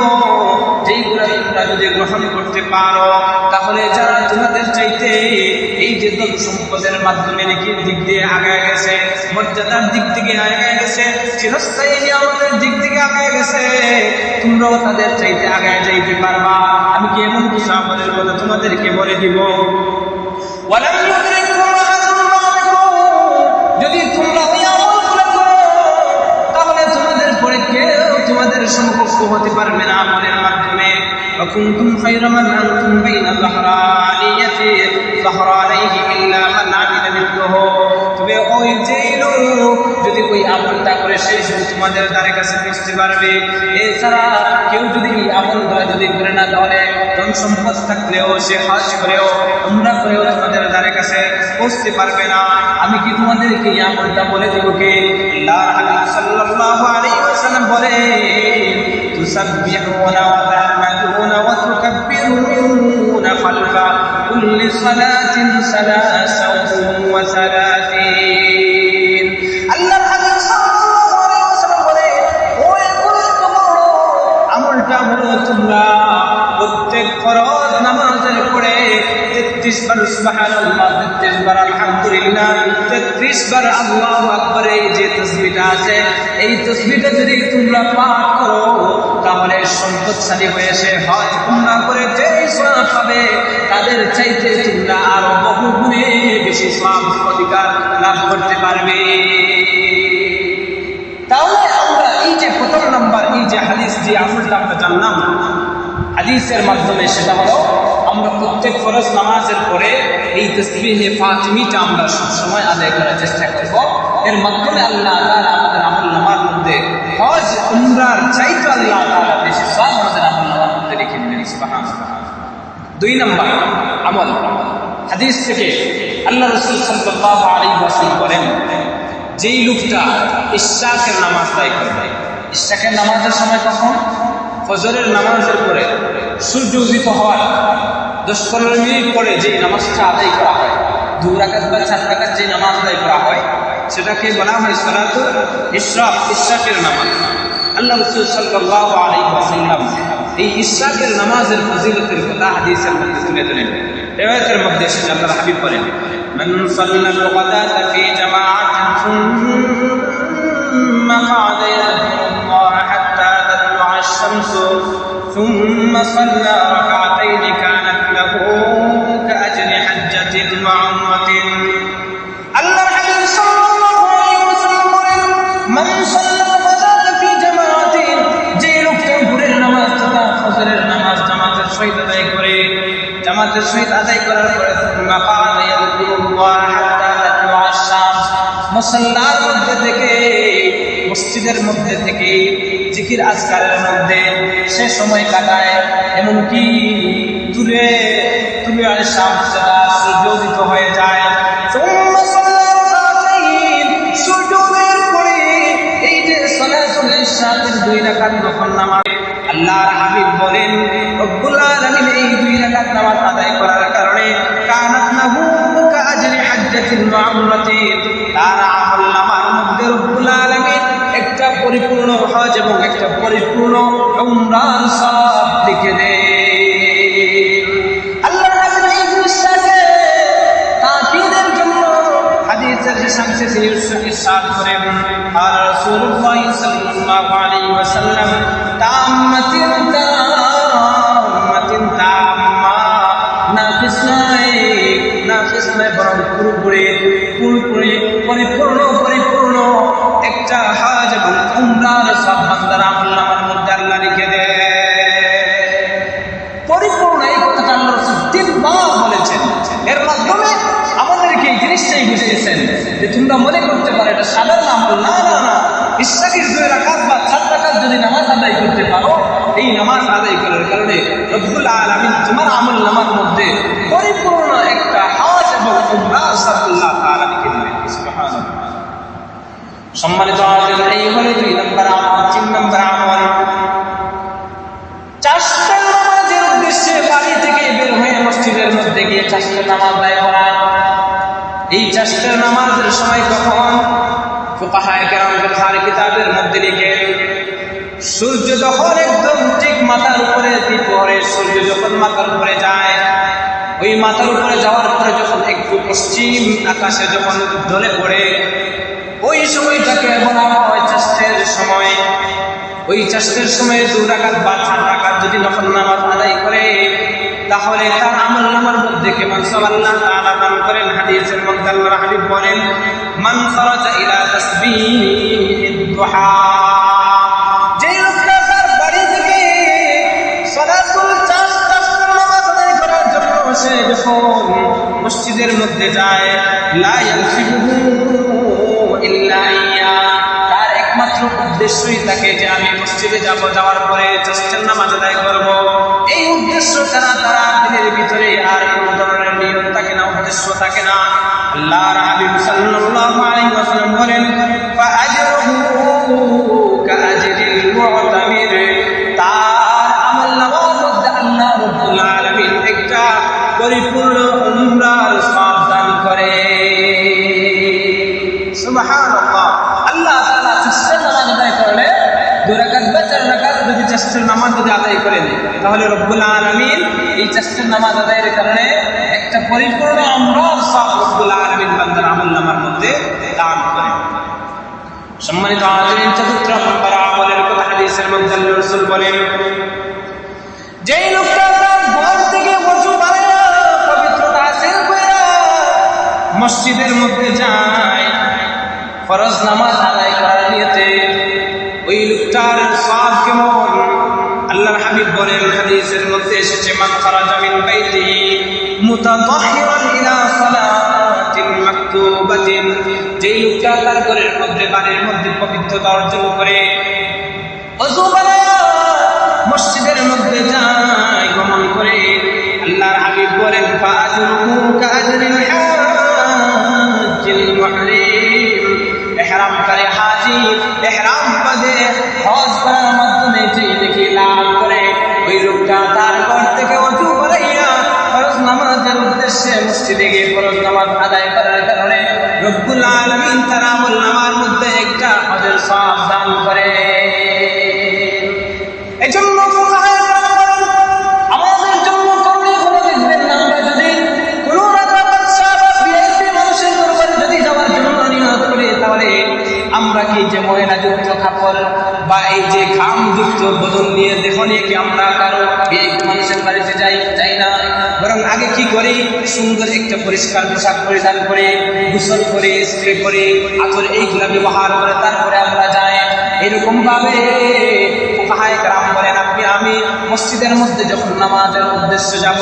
যেইগুলো তোমরা যদি গ্রহণ করতে পারো, তাহলে যারা তোমাদের চাইতে এই যে ধন সম্পদের মাধ্যমে নেকির দিক দিয়ে আগায় গেছে, মর্যাদার দিক থেকে আগায় গেছে, চিরস্থায়ী নিয়ামতের দিক থেকে আগায় গেছে, তোমরাও তাদের চাইতে আগায় যাইতে পারবা। আমি কি এমন কিছু আমলের কথা তোমাদেরকে বলে দিব? যদি তোমরা ওই আমলগুলো করো, তাহলে তোমাদের পরে কেউ তোমাদের সমকক্ষ হতে পারবে না আমলের মাধ্যমে। وكنتم خير من أنتم بين ظهرانيه إلا من عمل مثله। তবে ওই যে লোক যদি ওই আমলটা করে সে শুধু তোমাদের দ্বারে কাছে পৌঁছতে পারবে। এছাড়া কেউ যদি এই আমলগুলো যদি করে না, তাহলে ধন সম্পদ থাকলেও সে হজ করেও উমরা করেও তোমাদের দ্বারে কাছে পৌঁছতে পারবে না। আমি কি তোমাদেরকে এই আমলটা বলে দেব? কে? আল্লাহর হাবিব সাল্লাল্লাহু আলাইহি ওয়াসাল্লাম বলে, তুসাব্বিহুনা ওয়া তাহমাদুনা ওয়া তুকাব্বিরুনা খালফা কুল্লি সালাতিন সালাসাতুন ওয়া সালাতিন। আল্লাহর হাবিব সাল্লাল্লাহু আলাইহি ওয়াসাল্লাম বলে, ওই গুরুত্বপূর্ণ আমলটা হলো তোমরা প্রত্যেক ফরজ নামাজের পরে 33 বার সুবহানাল্লাহ, 33 বার আলহামদুলিল্লাহ, 33 বার আল্লাহু আকবার, এই যে তাসবিহটা আছে, এই তাসবিহটা যদি তোমরা পাঠ করো, তাহলে সম্পদশালী হয়ে সে হজ উমরা করে যে সওয়াব পাবে, তাদের চাইতে তোমরা আরো বহু গুণে বেশি সওয়াব অধিকার লাভ করতে পারবে। তাহলে আমরা এই যে প্রথম নাম্বার এই যে হাদিস যে আমলটা আমরা জানলাম হাদিসের মাধ্যমে, সেটা হলো আমরা প্রত্যেক ফরজ নামাজের পরে এই তাসবিহে ফাতিমিটা আমরা সবসময় আদায় করার চেষ্টা করব। এর মাধ্যমে আল্লাহ তাআলা আমাদের আমলনামার মধ্যে হজ উমরার চাইতে আল্লাহ তাআলা বেশি সওয়াব আমাদের আমলনামার মধ্যে লিখে দিবেন। সুবহানাল্লাহ। 2 নম্বর আমল, হাদিস থেকে আল্লাহ রাসূল সাল্লাল্লাহু আলাইহি ওয়াসাল্লাম বলেন, যেই লোকটা ইশরাকের নামাজ আদায় করবে, ইশরাকের নামাজের সময় কখন? ফজরের নামাজের পরে সূর্য উদিত হওয়ার 10-15 মিনিট পরে যে নামাজটা আদায় করা হয়, 2 রাকাত বা 4 রাকাত যে নামাজ আদায় করা হয়, সেটাকে বলা হয় সালাতুল ইশরাক, ইশরাকের নামাজ। আল্লাহ রাসূল সাল্লাল্লাহু আলাইহি ওয়াসাল্লাম এই ইশরাকের নামাজের ফজিলতের কথা হাদিসের মধ্যে তুলে ধরেন। রিওয়ায়াতের মধ্যে এসেছে, আল্লাহর হাবিব বলেন, মান সাল্লাল গাদাতা ফি জামাআতিন সুম্মা ক্বাদা ইয়াদকুরুল্লাহ হাত্তা তাতলু'a আশ-শামসু সুম্মা সাল্লা রাকা'তাইন কানাত লাহু কাআজরি হাজ্জাতিন ওয়া উমরাতিন। আল্লাহর হাবিব সাল্লাল্লাহু আলাইহি ওয়াসাল্লাম বলেন, মান সাল্লাল গাদাতা ফি জামাআতিন, যে লোকটা ভোরের নামাজ তথা ফজরের নামাজ জামাতের সহিত আদায় করে, জামাতের সহিত আদায় করার পরে সুম্মা ক্বাদা ইয়াদকুরুল্লাহ হাত্তা তাতলু'a আশ-শামস, মুসাল্লার মধ্যে থেকে, মসজিদের মধ্যে থেকে জিকির আজকারের মধ্যে সে সময় কাটায়, এমনকি দূরে শামস সূর্য উদিত হয়ে যায়। সূর্যোদয়ের পরে এই যে সালাতুল ইশরাকের 2 রাকাত নফল নামাজ, আল্লাহর হাবিব বলেন, রব্বুল আলামিন এই 2 রাকাত নামাজ আদায় করার কারণে কানাত লাহু কাআজরি হাজ্জাতিন ওয়া উমরাতিন, তার আমলনামার মধ্যে রব্বুল আলামিন একটা পরিপূর্ণ হজ এবং একটা পরিপূর্ণ উমরার সওয়াব লিখে দেন। আল্লাহর হাবিব এই জিনিসটাকে তাকিদের জন্য হাদিসের যে শামসে তিনি ইরশাদ করে রাসূলুল্লাহ সাল্লাল্লাহু আলাইহি ওয়াসাল্লাম তাম্মাতিন তাম্মা নাফিস নয় বরং পুরোপুরি পরিপূর্ণ একটা হজ এবং উমরার সব বান্দার আমলনামার মধ্যে আল্লাহ লিখে দেয়। পরিপূর্ণ এই কথাটা আল্লাহ রাসূল 3 বার বলেছেন। এর মাধ্যমে আমাদেরকে এই জিনিসটাই বুঝিয়েছেন যে তোমরা মনে করতে পারো এটা সাধারণ আমল, না। ইশরাকের 2 রাকাত বা 4 রাকাত যদি নামাজ আদায় করতে পারো, এই নামাজ আদায় করার কারণে রব্বুল আলামিন তোমার আমলনামার মধ্যে পরিপূর্ণ একটা হজ এবং উমরাহ আল্লাহ তাআলা লিখে দিবেন। সুবহানাল্লাহ। সম্মানিত আলেম, এই হলো 2 নম্বর আমল। 3 নম্বর আমল, চাষের নামাজের উদ্দেশ্যে বাড়ি থেকে বের হয়ে মসজিদের মধ্যে গিয়ে চাষের নামাজ আদায় করা। এই চাষের নামাজের সময় কখন? ফুকাহায়ে কেরাম বুখারী কিতাবের মধ্যে লিখে সূর্য যখন একদম ঠিক মাথার উপরে পড়ে, সূর্য যখন মাথার উপরে যায়, ওই মাথার উপরে যাওয়ার পরে যখন একটু পশ্চিম আকাশে যখন ঢলে পড়ে, ওই সময়টাকে বলা হয় চাষের সময়। ওই চাষের সময় 2 রাকাত বা 4 রাকাত যদি নফল নামাজ আদায় করে, তাহলে তার আমলনামার মধ্যে কেমন সওয়াব আল্লাহ তাআলা দান করেন। হাদিসের মধ্যে আল্লাহর হাবিব বলেন, মান খারাজা ইলা তাসবিহিদ দুহা, যে লোকটা তার বাড়ি থেকে সালাতুল চাষের নামাজ আদায় করার জন্য সে যখন মসজিদের মধ্যে যায়, লা ইয়ানসিবুহু ইল্লা ইয়া, তার একমাত্র উদ্দেশ্যই থাকে যে আমি মসজিদে যাওয়ার পরে চাষের নামাজ আদায় করব। এই উদ্দেশ্য ছাড়া তারা দিনের ভিতরে আর কোনো ধরনের নিয়ত থাকে না, উদ্দেশ্য থাকে না। আল্লাহর হাবিব সাল্লাল্লাহু আলাইহি ওয়াসাল্লাম বলেন, ফাআজরুহু কাআজরিল মুতামির, তার আমলনামার মধ্যে আল্লাহ রাব্বুল আলামিন একটা পরিপূর্ণ উমরার সওয়াব দান করে। সুবহানাল্লাহ। আল্লাহ তাআলা চাষের নামাজ আদায় করলে 2 রাকাত বা 4 রাকাত যদি চাষের নামাজ যদি আদায় করেন, তাহলে রব্বুল আলামিন এই চাষের নামাজ আদায়ের কারণে একটা পরিপূর্ণ উমরার সওয়াব রব্বুল আলামিন বান্দার আমলনামার মধ্যে দান করেন। সম্মানিত হাজিরিন, 4 নম্বর আমলের কথা হাদিসের মধ্যে আল্লাহর রাসূল বলেন, যেই লোকটা তার ঘর থেকে ওযু বানায়া পবিত্রতা হাসিল কইরা মসজিদের মধ্যে যায় ফরজ নামাজ আদায় করার নিয়তে, ওই লোকটার সওয়াব কেমন? আল্লাহর হাবিব বলেন, হাদিসের মধ্যে এসেছে, মান খারাজা মিন বাইতিহি মুতাতাহহিরান ইলা সালাতিন মাকতুবাতিন, যেই লোকটা তার ঘরের মধ্যে বাড়ির মধ্যে পবিত্রতা অর্জন করে ওযু বানায়া মসজিদের মধ্যে যায়, গমন করে, আল্লাহর হাবিব বলেন, ফাআজরুহু কাআজরিল হাজ্জিল মুহরিম, ইহরামকারী হাজী ইহরাম বাঁধে হজ করার মাধ্যমে যে নেকি লাভ করে, ওই লোকটা তার ঘর থেকে ওযু করাইয়া ফরজ নামাজের উদ্দেশ্যে মসজিদে গিয়ে ফরজ নামাজ আদায় করার কারণে রব্বুল আলামিন তার আমলনামার মধ্যে একটা হজের সওয়াব দান করে। এজন্য ফুকাহায়ে কেরাম বলেন, আমাদের জন্য করণীয় হলো, দেখবেন আমরা যদি কোনো রাজা বাদশা বা ভিআইপি মানুষের দরবারে যদি যাওয়ার জন্য নিয়ত করি, তাহলে আমরা কি যে ময়লাযুক্ত কাপড় বা এই যে ঘামযুক্ত বদন নিয়ে দেহ নিয়ে কি আমরা কারো ভিআইপি মানুষের বাড়িতে যাই না? বরং আগে কি করি, সুন্দর একটা পরিষ্কার পোশাক পরিধান করে, গোসল করে, স্প্রে করে, আতর এইগুলা ব্যবহার করে তারপরে আমরা যাই। এরকম ভাবে ফুকাহায়ে কেরাম বলেন, আমি মসজিদের মধ্যে যখন নামাজের উদ্দেশ্যে যাব,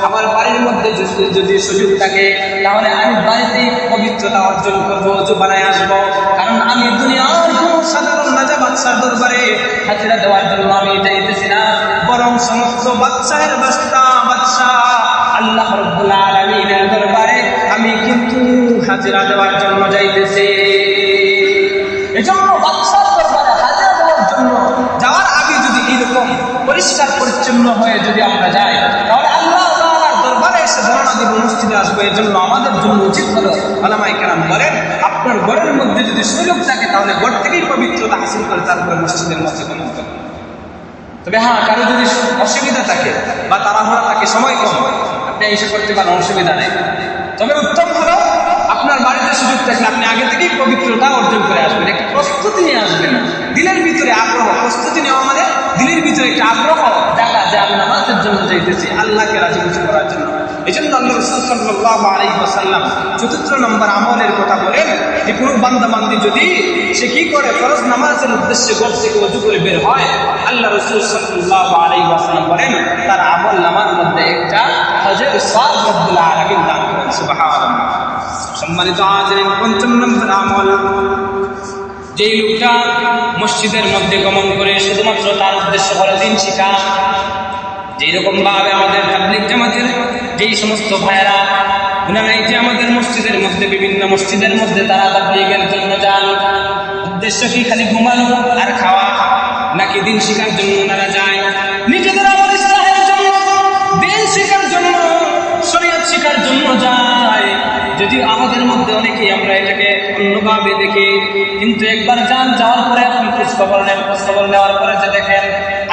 আমার বাড়ির মধ্যে যদি সুযোগ থাকে, তাহলে আমি বাড়িতে পবিত্রতা অর্জন করবো, ওযু বানায় আসবো। কারণ আমি দুনিয়ার কোনো সাধারণ রাজা বাদশার দরবারে হাজিরা দেওয়ার জন্য আমি যাইতেছি না, বরং সমস্ত বাদশাহের বাদশা আল্লাহ রাব্বুল আলামিনের দরবারে আমি কিন্তু হাজিরা দেওয়ার জন্য যাইতেছি। এজন্য বাদশার দরবারে হাজিরা দেওয়ার জন্য যাওয়ার আগে যদি এরকম পরিষ্কার পরিচ্ছন্ন হয়ে যদি আমরা যাই, তাহলে আল্লাহ তাআলার দরবারে এসে ধারণা দিব, মসজিদে আসবো। এর জন্য আমাদের জন্য উচিত হলো, উলামায়ে কেরাম বলেন, আপনার ঘরের মধ্যে যদি সুযোগ থাকে, তাহলে ঘর থেকেই পবিত্রতা হাসিল করে তারপরে মসজিদের মধ্যে গমন করুন। তবে হ্যাঁ, কারো যদি অসুবিধা থাকে বা তাড়াহুড়া থাকে, সময় কম, আপনি এসে করতে পারেন, অসুবিধা নেই। তবে উত্তম হলো আপনি আপনার বাড়িতে সুযোগ থাকলে আপনি আগে থেকেই পবিত্রতা অর্জন করে আসবেন, একটা প্রস্তুতি নিয়ে আসবেন, দিলের ভিতরে আগ্রহ। প্রস্তুতি নেওয়া মানে দিলের ভিতরে একটা আগ্রহ দেখা যে আমি নামাজের জন্য যাইতেছি, আল্লাহকে রাজি খুশি করার জন্য। এই জন্য আল্লাহ রাসূল সাল্লাল্লাহু আলাইহি ওয়াসাল্লাম ৪র্থ নম্বর আমলের কথা বলেন যে কোনো বান্দাবান্দি যদি সে কি করে ফরজ নামাজের উদ্দেশ্যে ঘর থেকে ওযু করে বের হয়, আল্লাহ রাসূল সাল্লাল্লাহু আলাইহি ওয়াসাল্লাম বলেন তার আমল নামার মধ্যে একটা হজের সওয়াব রব্বুল আলামিন দান করেন। সুবহানাল্লাহ। সম্মানিত হাজিরিন, ৫ম নম্বর আমল, যেই লোকটা মসজিদের মধ্যে গমন করে শুধুমাত্র তার উদ্দেশ্য হলো দিন শিখা। যেই রকম ভাবে আমাদের তাবলীগ জামাতের যেই সমস্ত ভাইয়েরা ওনারা এই যে আমাদের মসজিদের মধ্যে বিভিন্ন মসজিদের মধ্যে তারা তাবলীগের জন্য যান, উদ্দেশ্য কি খালি ঘুমানো আর খাওয়া, নাকি দিন শিখার জন্য ওনারা যায়? নিজেদের আমল ইসলাহের জন্য, দিন শিখার জন্য, শরীয়ত শিখার জন্য যায়। যদি আমাদের মধ্যে অনেকেই আমরা এটাকে অন্যভাবে দেখি, কিন্তু একবার যাওয়ার পরে আপনি খোঁজখবর নেন, খোঁজখবর নেওয়ার পরে যে দেখেন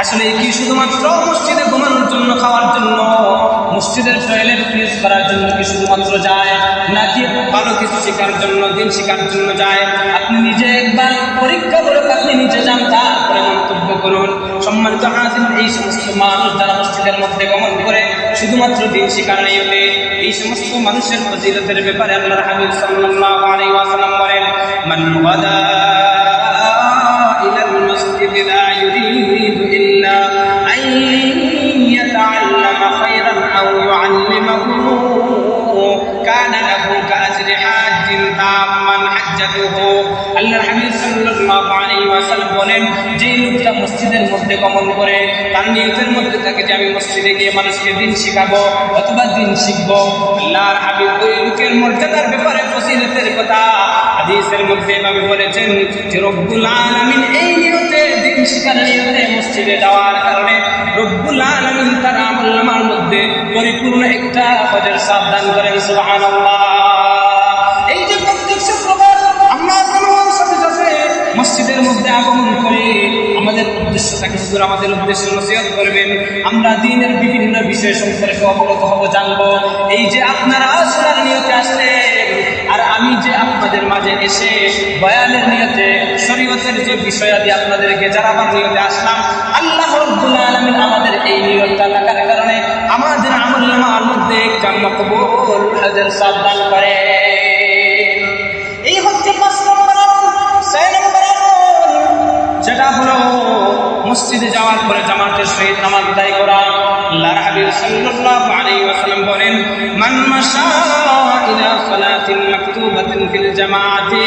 আসলে কি শুধুমাত্র মসজিদে ঘুমানোর জন্য, খাওয়ার জন্য, মসজিদের টয়লেট ইউজ করার জন্য কি শুধুমাত্র যায়, নাকি ভালো কিছু শেখার জন্য, দিন শেখার জন্য যায়? আপনি নিজে একবার পরীক্ষা করে আপনি নিজে যান, তারপরে মন্তব্য করুন। সম্মানিত হাজির, এই সমস্ত মানুষ যারা মসজিদের মধ্যে গমন করে শুধুমাত্র দিন শিকার নিয়তে, এই সমস্ত মানুষের ফজিলতের ব্যাপারে আল্লাহর হাবিব সাল্লাল্লাহু আলাইহি ওয়াসাল্লাম বলেন, মান গাদা ইলাল মসজিদ লা ইউরিদু ইল্লা আন ইয়াতাআল্লামা খায়রান আও ইউআল্লিমাহু কানা লাহু কাআজরি হাজ্জিন তাম্মান হাজ্জাতুহু। আল্লাহর হাবিব সাল্লাল্লাহু আলাইহি ওয়াসাল্লাম বলেন, যে লোকটা মসজিদের মধ্যে গমন করে তার নিয়তের মধ্যে থাকে যে আমি মসজিদে গিয়ে মানুষকে দিন শিখাবো অথবা দিন শিখবো, আল্লাহর হাবিব ওই লোকের মর্যাদার ব্যাপারে ফজিলতের কথা হাদিসের মধ্যে এভাবে বলেছেন যে রব্বুল আলামিন এই নিয়তে, দিন শিখার নিয়তে মসজিদে যাওয়ার কারণে রব্বুল আলামিন তার আমলনামার মধ্যে পরিপূর্ণ একটা হজের সওয়াব দান করেন। সুবহানাল্লাহ। এই যে প্রত্যেক শুক্রবার আমরা জামাতের সাথে সাথে মসজিদের মধ্যে আগমন করে আমাদের উদ্দেশ্য থাকে হুজুর আমাদের উদ্দেশ্যে নসিহত করবেন, আমরা দ্বীনের বিভিন্ন বিষয় সম্পর্কে অবগত হব, জানবো। এই যে আপনারা শোনার নিয়তে আসলেন, আর আমি যে আপনাদের মাঝে এসে বয়ানের নিয়তে শরীয়তের যে বিষয়াদি আপনাদেরকে জানাবার নিয়তে আসলাম, আল্লাহ রাব্বুল আলামিন আমাদের এই নিয়তটা থাকার কারণে আমাদের আমলনামার মধ্যে একটা মকবুল হজের সওয়াব দান করে। এই হচ্ছে ৫ নম্বর আমল। ৬ নম্বর আমল, যেটা হলো মসজিদে যাওয়ার পরে জামাতের সহিত নামাজ আদায় করা। আল্লাহর হাবিব সাল্লাল্লাহু আলাইহি ওয়াসাল্লাম বলেন, মান মাশা ইলা সালাতিন মাকতুবাতিন ফিল জামাআতি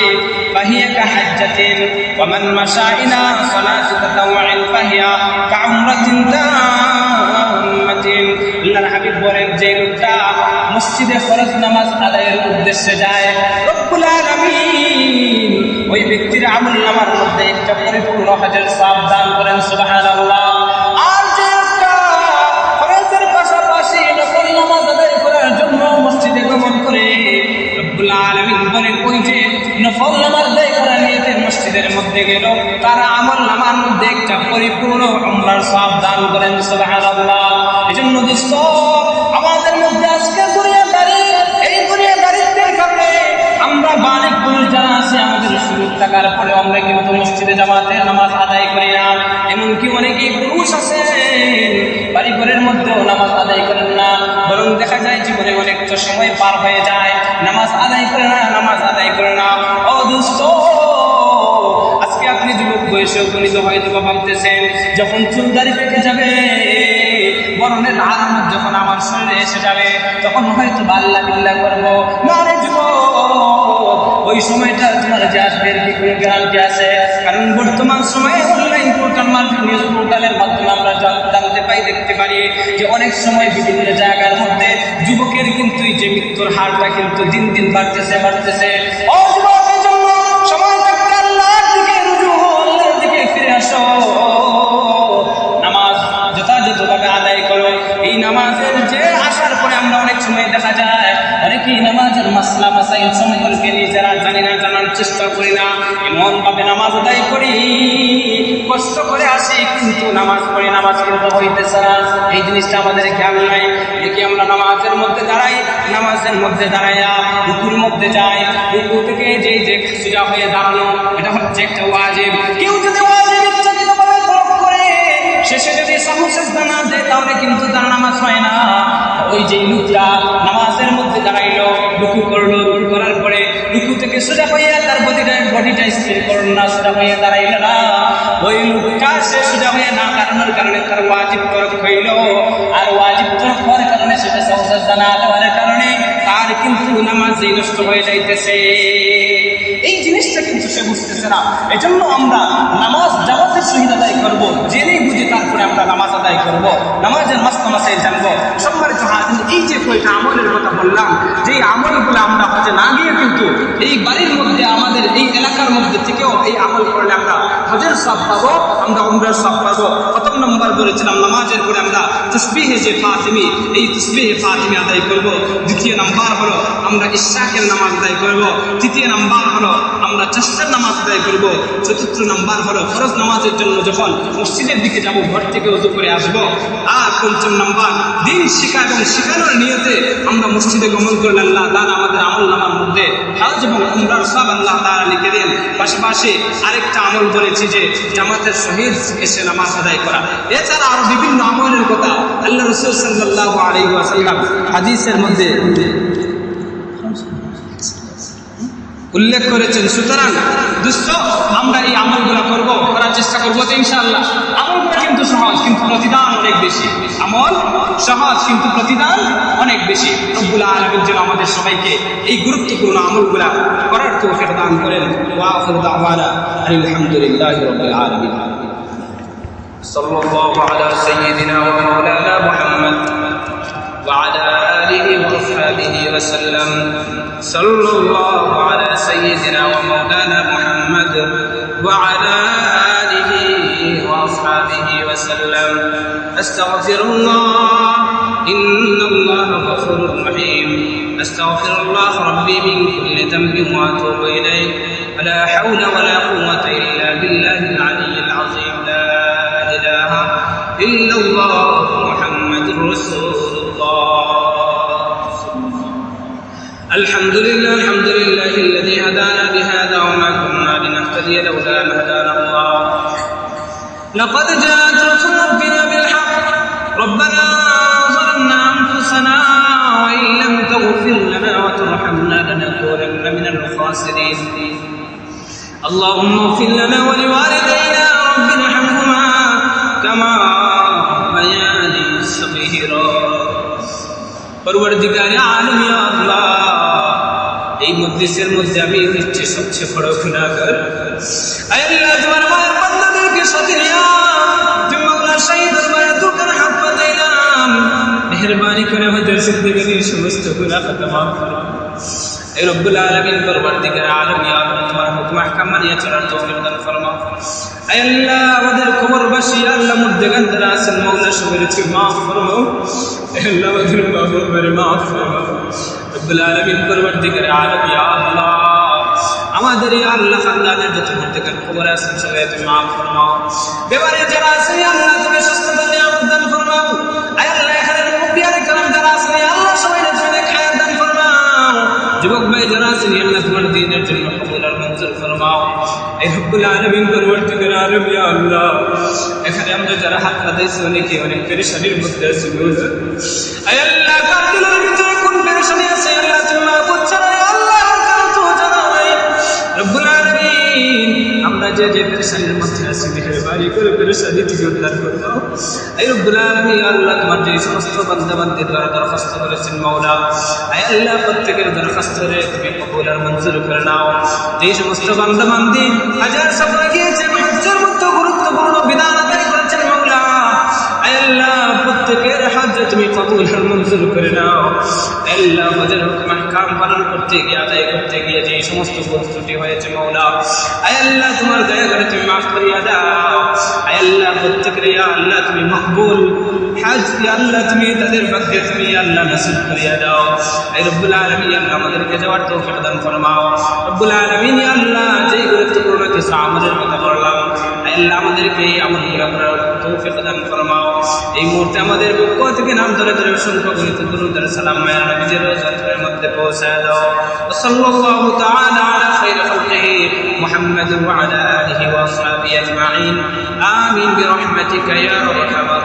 ফাহিয়া কাহাজ্জাতিন ওয়া মান মাশা ইলা সালাতি তাতাওউইন ফাহিয়া কাউমরাতিন তাম্মাতিন। আল্লাহর হাবিব বলেন, যে লোকটা মসজিদে ফরজ নামাজ আদায়ের উদ্দেশ্যে যায়, রব্বুল আলামিন ওই ব্যক্তির আমলনামার মধ্যে একটা পরিপূর্ণ হজের সওয়াব দান করেন। সুবহানাল্লাহ। আর যে একটা ফরজের পাশাপাশি নফল নামাজ আদায় করার জন্য মসজিদে গমন করে, রব্বুল আলামিন বলেন ওই যে নফল নামাজ আদায় করার নিয়তে মসজিদের মধ্যে গেল, তার আমলনামার মধ্যে একটা পরিপূর্ণ উমরার সওয়াব দান করেন। সুবহানাল্লাহ। এজন্য দোস্ত, আমাদের মধ্যে আজকে দুনিয়াদারি, এই দুনিয়াদারিত্বের কারণে আমরা বালিগ পুরুষ যারা আছে আমাদের সুযোগ থাকার পরে আমরা কিন্তু মসজিদে জামাতের নামাজ আদায় করি না। এমনকি অনেকেই পুরুষ আছেন বাড়িঘরের মধ্যেও নামাজ আদায় করেন না, বরং দেখা যায় জীবনে অনেকটা সময় পার হয়ে যায়, নামাজ আদায় করে না, নামাজ আদায় করে না। ও দোস্ত, আজকে আপনি যুবক বয়সে উপনীত হয়তো ভাবতেছেন যখন চুলদারি পেকে যাবে, মরণের আলামত যখন আমার শরীরে এসে যাবে, তখন হয়তো আল্লাহ বিল্লাহ করবো। না রে যুবক, ওই সময়টা তোমার যে আসবে কি কোনো গ্যারান্টি আছে? কারণ বর্তমান সময়ে অনলাইন পোর্টাল, মাল্টি নিউজ পোর্টালের মাধ্যমে আমরা জানতে পাই, দেখতে পারি যে অনেক সময় বিভিন্ন জায়গার মধ্যে যুবকের কিন্তু যে মৃত্যুর হারটা কিন্তু দিন দিন বাড়তেছে। ও যুবকের জন্য সময় থাকতে আল্লাহর দিকে রুজু হও, আল্লাহর দিকে ফিরে আসো, নামাজ যথাযথভাবে আদায় করো। এই নামাজের যে মাঝে আসার পরে আমরা অনেক সময় দেখা যায় অনেকেই নামাজের মাসলা মাসাইল সম্পর্কে নিজেরা জানি না, জানার চেষ্টা করি না, এমনভাবে নামাজ আদায় করি, কষ্ট করে আসি কিন্তু নামাজ পড়ি, নামাজ কিন্তু হইতেছে না। এই জিনিসটা আমাদের খেয়াল নাই। দেখি আমরা নামাজের মধ্যে দাঁড়াই, নামাজের মধ্যে দাঁড়াইয়া রুকুর মধ্যে যাই, রুকু থেকে যে সোজা হয়ে দাঁড়ানো, এটা হচ্ছে একটা ওয়াজিব। কেউ যদি ওয়াজিব ইচ্ছাকৃতভাবে তরক করে শেষে যদি সাহু সিজদা না দেয় তাহলে কিন্তু তার নামাজ হয় না। ওই যে লোকটা নামাজের মধ্যে দাঁড়াইলো, রুকু করলো, রুকু করার পরে রুকু থেকে সোজা হয়ে তার বডিটা স্থির করলো না, সোজা হয়ে দাঁড়াইলো না, ওই লোকটা সে সোজা হয়ে না দাঁড়ানোর কারণে তার ওয়াজিব তরক হইল। আর ওয়াজিব তরক হওয়ার কারণে সেটা সাহু সিজদা না দেওয়ার কারণে তার কিন্তু নামাজই নষ্ট হয়ে যাইতেছে। এই জিনিসটা কিন্তু সে বুঝতেছে না। এজন্য আমরা নামাজ জামাতের সহিত আদায় করবো, জেনে বুঝে তারপরে আমরা নামাজ আদায় করবো, নামাজের মাসলা মাসাইল জানবো। সম্মানিত হাজির, এই যে কয়টা আমলের কথা বললাম, যেই আমলগুলো আমরা হজে না গিয়ে কিন্তু এই বাড়ির মধ্যে আমাদের এই এলাকার মধ্যে থেকেও এই আমল করলে আমরা হজের সব পাবো, আমরা উমরার সব পাবো। প্রথম নম্বর বলেছিলাম নামাজের পরে আমরা তাসবিহে যে ফাতিমি, এই তাসবিহে ফাতিমি আদায় করবো। দ্বিতীয় নাম্বার হলো আমরা ইশরাকের নামাজ আদায় করবো। তৃতীয় নাম্বার হলো আমরা চাষের নামাজ আদায় করবো। চতুর্থ নাম্বার হলো ফরজ নামাজের জন্য যখন মসজিদের দিকে যাব ঘর থেকে উযু করে আসবো। আর পঞ্চম নাম্বার দিন শিক্ষা এবং শিখানোর নিয়তে আমরা মসজিদে গমন করলে আল্লাহ তাআলা আমাদের আমল নামার মধ্যে হজ এবং উমরার সব আল্লাহ তাআলা লিখে দেন। পাশাপাশি আরেকটা আমল বলেছি যে জামাতের সহিত এসে নামাজ আদায় করা। এছাড়া আরো বিভিন্ন আমলের কথা আল্লাহ রাসূল সাল্লাল্লাহু আলাইহি ওয়াসাল্লাম হাদিসের মধ্যে উল্লেখ করেছেন। সুতরাং দোস্ত, আমরা এই আমলগুলো করব, করার চেষ্টা করবো তো ইনশাআল্লাহ। আমলগুলো কিন্তু সহজ, কিন্তু প্রতিদান অনেক বেশি। আমল সহজ কিন্তু প্রতিদান অনেক বেশি। রব্বুল আলামিন যেন আমাদের সবাইকে এই গুরুত্বপূর্ণ আমলগুলো করার তৌফিক দান করেন। ওয়া আখিরু দাওয়ানা আলহামদুলিল্লাহি রাব্বিল আলামিন। সাল্লাল্লাহু আলা সাইয়্যিদিনা ওয়া মাওলানা মুহাম্মদ وعلى آله وأصحابه وسلم. صلى الله على سيدنا ومولانا محمد وعلى آله وأصحابه وسلم. أستغفر الله إن الله غفور رحيم. أستغفر الله ربي من كل ذنب وأتوب إليه. ولا حول ولا قوة إلا بالله العلي العظيم. لا إله إلا الله محمد رسول الحمد لله الذي هدانا لهذا وما كنا لنهتدي لولا أن هدانا الله. لقد جاءت رسل ربنا بالحق. ربنا ظلمنا أنفسنا وإن لم تغفر لنا وترحمنا لنكونن من الخاسرين. اللهم اغفر لنا ولوالدينا رب ارحمهما كما ربياني صغيرا. परवरदिगारे आलम या अल्लाह, এই মজলিসের মধ্যে আমি হচ্ছে সবচেয়ে বড় গুনাহগার। আয় আল্লাহ, তোমার মায়ের বান্দাদেরকে সাথে নিয়া তুমি আল্লাহ সেই দরবারে দুকার হাত পাতাইলাম। মেহেরবানি করে আমাদের জিন্দেগির সমস্ত গুনাহ মাফ করো। এই রব্বুল আলামিন, পরবর্তীকার আলম ইয়া আল্লাহ, তোমার হুকুম আহকাম মানিয়ে চলার তৌফিক দান ফরমাও। আয় আল্লাহ, আমাদের কবরবাসী আল্লাহ মুর্দেগান যারা আছেন মাওলা সবাইকে মাফ ফরমাও। আয় আল্লাহ, আমাদের বাবা-মায়ের মাফ ফরমাও। রব্বুল আলামিন, পরবর্তীকার আলম ইয়া আল্লাহ, আমাদের ইয়া আল্লাহ খানদানের যত মুর্দেগান কবরে আছেন সবাই তুমি মাফ ফরমাও। বেবারে যারা আছেন আল্লাহ তুমি সুস্থ নিয়ামত দান ফরমাও। আয় আল্লাহ, এখানে মুরব্বিয়ানে کرام যারা আছেন আল্লাহ সবাইকে তুমি খায়াত দান ফরমাও। যুবক ভাই যারা আছেন আল্লাহ তোমার দ্বীনের জন্য কবুল আর মঞ্জুর ফরমাও। এই রব্বুল আলামিন, পরবর্তীকার আলম ইয়া আল্লাহ, এখানে আমরা যারা হাত পাতাইছি অনেকে অনেক পেরেশানির মধ্যে আছি। আয় আল্লাহ, কার ভিতরে কোন পেরেশানি আছে আল্লাহ তুমি মাহফুজ ছাড়া আল্লাহ কারো তো জানা নাই। রব্বুল আলামিন, আমরা যে যে পেরেশানির মধ্যে আছি মেহেরবানি করে পেরেশানি থেকে উদ্ধার করে দাও। এই রব্বুল আলামিন আল্লাহ, তোমার যে সমস্ত বান্দা-বান্দী দ্বারা দরখাস্ত করেছেন মাওলা, আয় আল্লাহ প্রত্যেকের দরখাস্ত রে তুমি কবুল আর মঞ্জুর করে নাও। যে সমস্ত বান্দা-বান্দী হাজার সফরে গিয়েছেন, হজ্জের মতো গুরুত্বপূর্ণ বিধান আদায় করেছেন মাওলা, আয় আল্লাহ প্রত্যেকের হজ্জ তুমি কবুল আর মঞ্জুর করে নাও। আল্লাহ আমাদের হুকুম আহকাম পালন করতে গিয়ে আদায় করতে গিয়ে যে সমস্ত ভুল ত্রুটি হয়েছে মাওলা আয় আল্লাহ তোমার দয়া করে তুমি মাফ করিয়া দাও আয় আল্লাহ প্রত্যেকের ইয়া আল্লাহ তুমি মকবুল হজ ইয়া আল্লাহ তুমি তাদের ভাগ্যে তুমি আল্লাহ নসিব করিয়া দাও আয় রব্বুল আলামিন ইয়া আল্লাহ আমাদেরকে যাওয়ার তৌফিক দান ফরমাও রব্বুল আলামিন ইয়া আল্লাহ যে গুরুত্বপূর্ণ কিছু আমাদের কথা বললাম আয় আল্লাহ আমাদেরকে এই আমলগুলো করার তৌফিক দান ফরমাও এই মুহূর্তে আমাদের পক্ষ থেকে নাম ধরে ধরে অসংখ্য গণিত দুরূদ সালাম মায়া নবীজির রওজাতের মধ্যে পৌঁছায় দাও সাল্লাল্লাহু তাআলা আলা খায়রি খালকিহি মুহাম্মদ ওয়া আলা আলিহি ওয়া আসহাবিহি আজমাইন আমিন বিরহমাতিকা ইয়া আরহামার